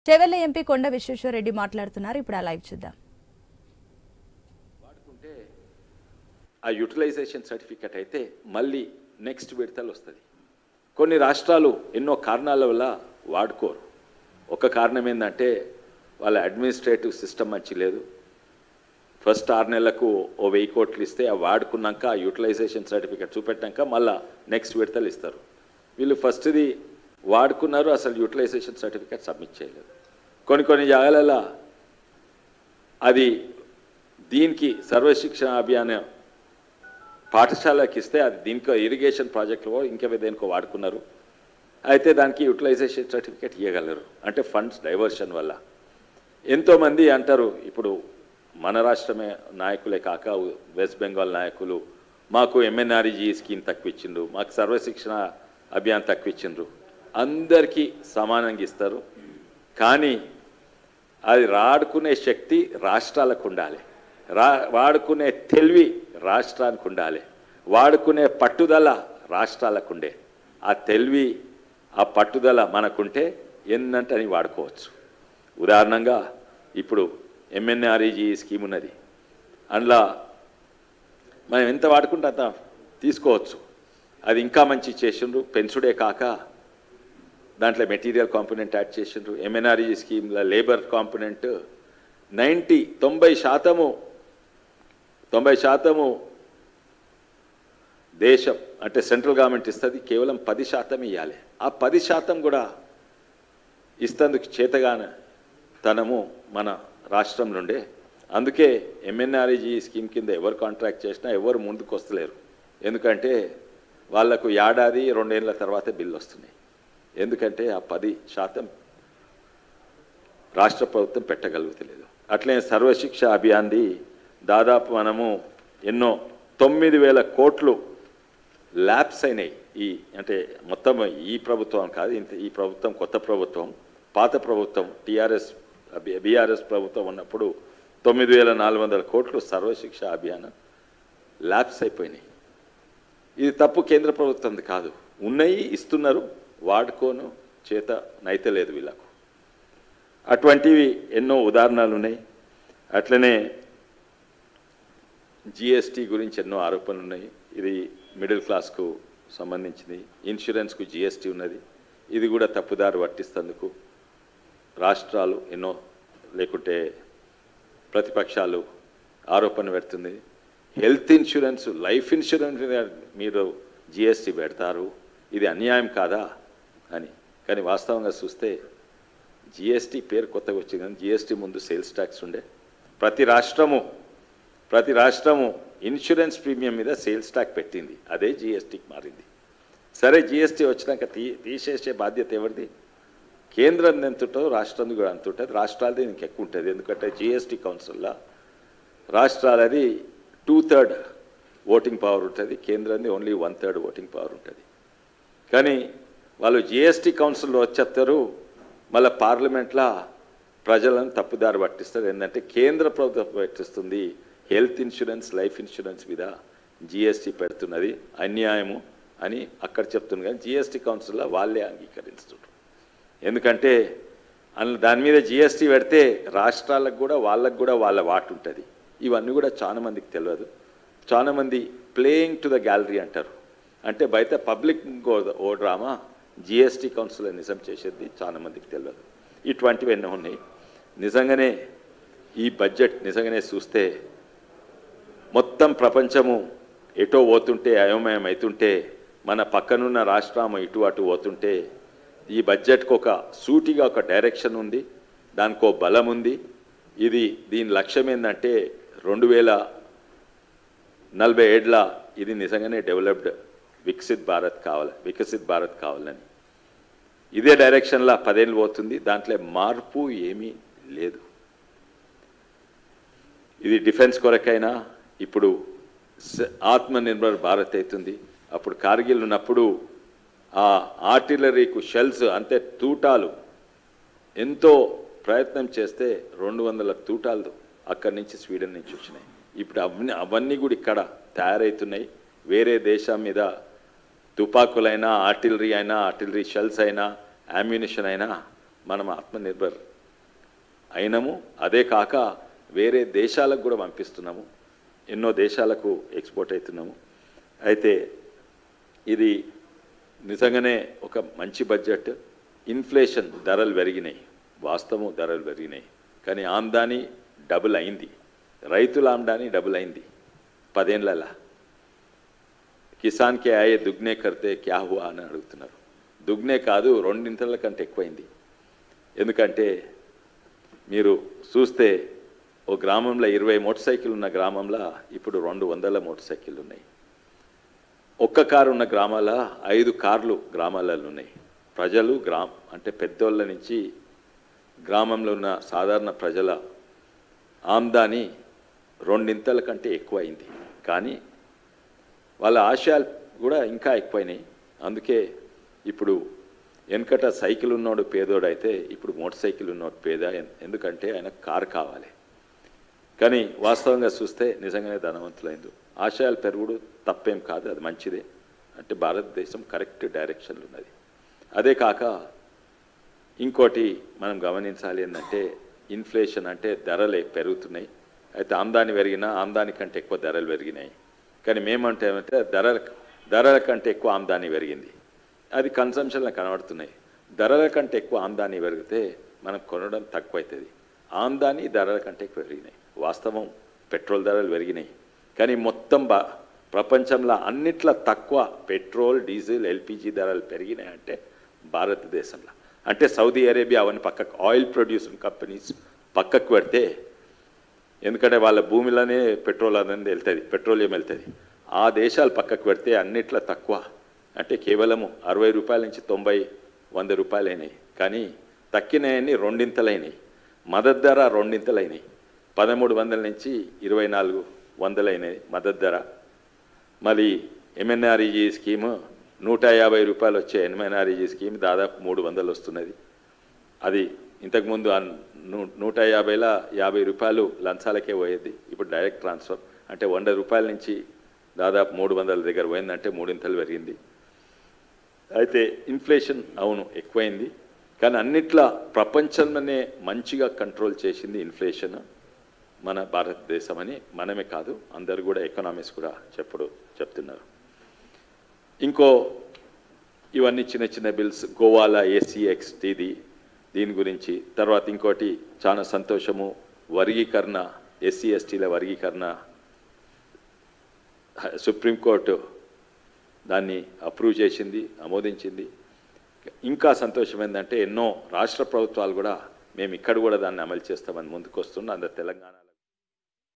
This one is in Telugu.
చేవెళ్ల ఎంపీ కొండ విశ్వేశ్వరరెడ్డి మాట్లాడుతున్నారు. ఇప్పుడు ఆ లైవ్ చూద్దాం. వాడుకుంటే ఆ యూటిలైజేషన్ సర్టిఫికెట్ అయితే మళ్ళీ నెక్స్ట్ విడతలు వస్తుంది. కొన్ని రాష్ట్రాలు ఎన్నో కారణాల వల్ల వాడుకోరు. ఒక కారణం ఏంటంటే వాళ్ళ అడ్మినిస్ట్రేటివ్ సిస్టమ్ మంచి లేదు. ఫస్ట్ 6 నెలలకు ఓ 1000 కోట్లు ఇస్తే ఆ వాడుకున్నాక ఆ యూటిలైజేషన్ సర్టిఫికెట్ చూపెట్టాక మళ్ళీ నెక్స్ట్ విడతలు ఇస్తారు. వీళ్ళు ఫస్ట్ది వాడుకున్నారు, అసలు యూటిలైజేషన్ సర్టిఫికెట్ సబ్మిట్ చేయలేదు. కొన్ని జాగాలలో అది దీనికి సర్వశిక్షణ అభియాన్ పాఠశాలకి ఇస్తే అది దీనికో ఇరిగేషన్ ప్రాజెక్టులో ఇంకా దేనికో వాడుకున్నారు. అయితే దానికి యూటిలైజేషన్ సర్టిఫికేట్ ఇవ్వగలరు. అంటే ఫండ్స్ డైవర్షన్ వల్ల. ఎంతోమంది అంటారు, ఇప్పుడు మన రాష్ట్రమే నాయకులే కాక వెస్ట్ బెంగాల్ నాయకులు మాకు ఎంఎన్ఆర్ఈజీ స్కీమ్ తక్కువ ఇచ్చిండ్రు, మాకు సర్వశిక్షణ అభియాన్ తక్కువ ఇచ్చిండ్రు. అందరికీ సమానంగా ఇస్తారు, కానీ అది వాడుకునే శక్తి రాష్ట్రాలకు ఉండాలి, వాడుకునే తెలివి రాష్ట్రానికి ఉండాలి, వాడుకునే పట్టుదల రాష్ట్రాలకు ఉండే. ఆ తెలివి ఆ పట్టుదల మనకుంటే ఎన్నంటే అని వాడుకోవచ్చు. ఉదాహరణంగా ఇప్పుడు ఎంఎన్ఆర్ఈజీ స్కీమ్ ఉన్నది, అందులో మనం ఎంత వాడుకుంటే అంత తీసుకోవచ్చు. అది ఇంకా మంచి చేసిండ్రు, పెంచుడే కాక దాంట్లో మెటీరియల్ కాంపోనెంట్ యాడ్ చేసిండ్రు. ఎంఎన్ఆర్ఈజీ స్కీమ్లో లేబర్ కాంపోనెంట్ 90% దేశం అంటే సెంట్రల్ గవర్నమెంట్ ఇస్తుంది, కేవలం 10% ఇవ్వాలి. ఆ 10% కూడా ఇస్తందుకు చేతగాన తనము మన రాష్ట్రం నుండే. అందుకే ఎంఎన్ఆర్ఈజీ స్కీమ్ కింద ఎవరు కాంట్రాక్ట్ చేసినా ఎవరు ముందుకు వస్తలేరు. ఎందుకంటే వాళ్లకు 1-2 ఏళ్ళ తర్వాత బిల్లు వస్తున్నాయి. ఎందుకంటే ఆ 10% రాష్ట్ర ప్రభుత్వం పెట్టగలుగుతలేదు. అట్లే సర్వశిక్ష అభియాన్ది దాదాపు మనము ఎన్నో 9,000 కోట్లు ల్యాబ్స్ అయినాయి. అంటే మొత్తం ఈ ప్రభుత్వం కాదు, ఈ ప్రభుత్వం కొత్త ప్రభుత్వం. పాత ప్రభుత్వం బీఆర్ఎస్ ప్రభుత్వం ఉన్నప్పుడు 9,400 కోట్లు సర్వశిక్ష అభియాన్ ల్యాబ్స్ అయిపోయినాయి. ఇది తప్పు కేంద్ర ప్రభుత్వంది కాదు, ఉన్నాయి, ఇస్తున్నారు, వాడుకోను చేత నైతలేదు వీళ్ళకు. అటువంటివి ఎన్నో ఉదాహరణలు ఉన్నాయి. అట్లనే జిఎస్టీ గురించి ఎన్నో ఆరోపణలు ఉన్నాయి. ఇది మిడిల్ క్లాస్కు సంబంధించింది. ఇన్సూరెన్స్కు జిఎస్టీ ఉన్నది, ఇది కూడా తప్పుదారి పట్టిస్తేందుకు రాష్ట్రాలు ఎన్నో లేకుంటే ప్రతిపక్షాలు ఆరోపణ పెడుతుంది. హెల్త్ ఇన్సూరెన్స్, లైఫ్ ఇన్సూరెన్స్ మీరు జిఎస్టీ పెడతారు, ఇది అన్యాయం కాదా అని. కానీ వాస్తవంగా చూస్తే జిఎస్టీ పేరు కొత్తగా వచ్చింది, కానీ జిఎస్టీ ముందు సేల్స్ ట్యాక్స్ ఉండే. ప్రతి రాష్ట్రము ఇన్సూరెన్స్ ప్రీమియం మీద సేల్స్ ట్యాక్స్ పెట్టింది, అదే జిఎస్టీకి మారింది. సరే, జిఎస్టీ వచ్చినాక తీసేసే బాధ్యత ఎవరిది? కేంద్రం ఎంత ఉంటుందో రాష్ట్రం కూడా అంత ఉంటుంది. రాష్ట్రాలది ఇంక ఎక్కువ ఉంటుంది, ఎందుకంటే జిఎస్టీ కౌన్సిల్లో రాష్ట్రాలది 2/3 ఓటింగ్ పవర్ ఉంటుంది, కేంద్రాన్ని ఓన్లీ 1/3 ఓటింగ్ పవర్ ఉంటుంది. కానీ వాళ్ళు జిఎస్టీ కౌన్సిల్లో వచ్చేస్తారు, మళ్ళీ పార్లమెంట్లో ప్రజలను తప్పుదారి పట్టిస్తారు. ఏంటంటే కేంద్ర ప్రభుత్వం పట్టిస్తుంది, హెల్త్ ఇన్సూరెన్స్, లైఫ్ ఇన్సూరెన్స్ మీద జిఎస్టీ పెడుతున్నది, అన్యాయము అని అక్కడ చెప్తున్నారు. కానీ జిఎస్టీ కౌన్సిల్లో వాళ్ళే అంగీకరిస్తున్నారు. ఎందుకంటే దాని మీద జిఎస్టీ పెడితే రాష్ట్రాలకు కూడా వాళ్ళకు కూడా వాళ్ళ వాటు ఉంటుంది. ఇవన్నీ కూడా చాలామందికి తెలియదు. చాలామంది ప్లేయింగ్ టు ద గ్యాలరీ అంటారు. అంటే బయట పబ్లిక్ ఓ డ్రామా, జిఎస్టీ కౌన్సిల్ నిజం చేసేది చాలామందికి తెలియదు. ఇటువంటివి ఎన్నో ఉన్నాయి. నిజంగానే ఈ బడ్జెట్ నిజంగానే చూస్తే మొత్తం ప్రపంచము ఎటో పోతుంటే, అయోమయం అవుతుంటే, మన పక్కనున్న రాష్ట్రం ఇటు అటు పోతుంటే, ఈ బడ్జెట్కు ఒక సూటిగా ఒక డైరెక్షన్ ఉంది, దానికో బలం ఉంది. దీని లక్ష్యం ఏంటంటే 2047 ఇది నిజంగానే డెవలప్డ్ వికసిత్ భారత్ కావాలని. ఇదే డైరెక్షన్లో 10 ఏళ్ళు పోతుంది, దాంట్లో మార్పు ఏమీ లేదు. ఇది డిఫెన్స్ కొరకైనా ఇప్పుడు ఆత్మనిర్భర్ భారత్ అవుతుంది. అప్పుడు కార్గిల్ ఉన్నప్పుడు ఆ ఆర్టిలరీకు షెల్స్ అంటే తూటాలు ఎంతో ప్రయత్నం చేస్తే 200 తూటాలు అక్కడి నుంచి స్వీడన్ నుంచి వచ్చినాయి. ఇప్పుడు అవన్నీ కూడా ఇక్కడ తయారవుతున్నాయి. వేరే దేశం మీద తుపాకులైనా, ఆర్టిలరీ అయినా, ఆర్టిలరీ షెల్స్ అయినా, అమ్యునిషన్ అయినా మనం ఆత్మనిర్భర్ అయినము. అదే కాక వేరే దేశాలకు కూడా పంపిస్తున్నాము, ఎన్నో దేశాలకు ఎక్స్పోర్ట్ అవుతున్నాము. అయితే ఇది నిజంగానే ఒక మంచి బడ్జెట్. ఇన్ఫ్లేషన్ ధరలు పెరిగినాయి, వాస్తవం ధరలు పెరిగినాయి, కానీ ఆమ్దాని డబుల్ అయింది, రైతుల ఆమ్దాని డబుల్ అయింది 10 ఏళ్ళ. కిసాన్కే ఆయే దుగ్నే కర్తే క్యా హువా అని అడుగుతున్నారు. దుగ్నే కాదు, 2 కంటే ఎక్కువైంది. ఎందుకంటే మీరు చూస్తే ఓ గ్రామంలో 20 మోటార్ సైకిల్ ఉన్న గ్రామంలో ఇప్పుడు 200 మోటార్ సైకిళ్ళు ఉన్నాయి. ఒక్క కారు ఉన్న గ్రామాల 5 కార్లు గ్రామాలలో ఉన్నాయి. ప్రజలు అంటే పెద్దోళ్ళ నుంచి గ్రామంలో ఉన్న సాధారణ ప్రజల ఆమ్దాని 2 కంటే ఎక్కువైంది. కానీ వాళ్ళ ఆశయాలు కూడా ఇంకా ఎక్కువైనాయి. అందుకే ఇప్పుడు వెనకట సైకిల్ ఉన్నోడు పేదోడు అయితే ఇప్పుడు మోటార్ సైకిల్ ఉన్నోడు పేద. ఎందుకంటే ఆయన కారు కావాలి. కానీ వాస్తవంగా చూస్తే నిజంగానే ధనవంతులైంది. ఆశయాలు పెరుగుడు తప్పేం కాదు, అది మంచిదే. అంటే భారతదేశం కరెక్ట్ డైరెక్షన్లో ఉన్నది. అదే కాక ఇంకోటి మనం గమనించాలి ఏంటంటే ఇన్ఫ్లేషన్ అంటే ధరలే పెరుగుతున్నాయి. అయితే ఆమ్దాని పెరిగినా ఆమ్దాని కంటే ఎక్కువ ధరలు పెరిగినాయి. కానీ మేమంటే ఏమంటే ధరల కంటే ఎక్కువ ఆమ్దాని పెరిగింది. అది కన్సంప్షన్లో కనబడుతున్నాయి. ధరల కంటే ఎక్కువ ఆమ్దాని పెరిగితే మనం కొనడం తక్కువవుతుంది. ఆమ్దాని ధరల కంటే ఎక్కువ పెరిగినాయి. వాస్తవం పెట్రోల్ ధరలు పెరిగినాయి, కానీ మొత్తం ప్రపంచంలో అన్నిట్లో తక్కువ పెట్రోల్, డీజిల్, ఎల్పిజి ధరలు పెరిగినాయి అంటే భారతదేశంలో. అంటే సౌదీ అరేబియా అవన్నీ పక్కకు, ఆయిల్ ప్రొడ్యూసింగ్ కంపెనీస్ పక్కకు పెడితే, ఎందుకంటే వాళ్ళ భూమిలోనే పెట్రోల్ అనేది వెళ్తుంది, పెట్రోలియం వెళ్తుంది. ఆ దేశాలు పక్కకు పెడితే అన్నిట్లో తక్కువ. అంటే కేవలము 60 రూపాయల నుంచి 90-100 రూపాయలు అయినాయి. కానీ తక్కినాయని 2 అయినాయి. మద్దతు ధర 2 అయినాయి. 1300 నుంచి 2400 అయినాయి మద్దతు ధర. మళ్ళీ ఎంఎన్ఆర్ఈజీ స్కీము 150 రూపాయలు వచ్చే ఎంఎన్ఆర్ఈజీ స్కీమ్ దాదాపు 300 వస్తున్నది. అది ఇంతకుముందు 150లో 50 రూపాయలు లంచాలకే పోయేది. ఇప్పుడు డైరెక్ట్ ట్రాన్స్ఫర్ అంటే 100 రూపాయల నుంచి దాదాపు 300 దగ్గర పోయిందంటే 3 పెరిగింది. అయితే ఇన్ఫ్లేషన్ అవును ఎక్కువైంది, కానీ అన్నిట్లా ప్రపంచంలోనే మంచిగా కంట్రోల్ చేసింది ఇన్ఫ్లేషన్ మన భారతదేశం అని మనమే కాదు, అందరు కూడా ఎకనామిక్స్ కూడా చెప్తున్నారు. ఇంకో ఇవన్నీ చిన్న చిన్న బిల్స్, గోవాల ACXTది దీని గురించి. తర్వాత ఇంకోటి చాలా సంతోషము, వర్గీకరణ, SC/STల వర్గీకరణ సుప్రీంకోర్టు దాన్ని అప్రూవ్ చేసింది, ఆమోదించింది. ఇంకా సంతోషం ఏంటంటే ఎన్నో రాష్ట్ర ప్రభుత్వాలు కూడా మేము ఇక్కడ కూడా దాన్ని అమలు చేస్తామని ముందుకు వస్తున్నా. అందరు తెలంగాణలో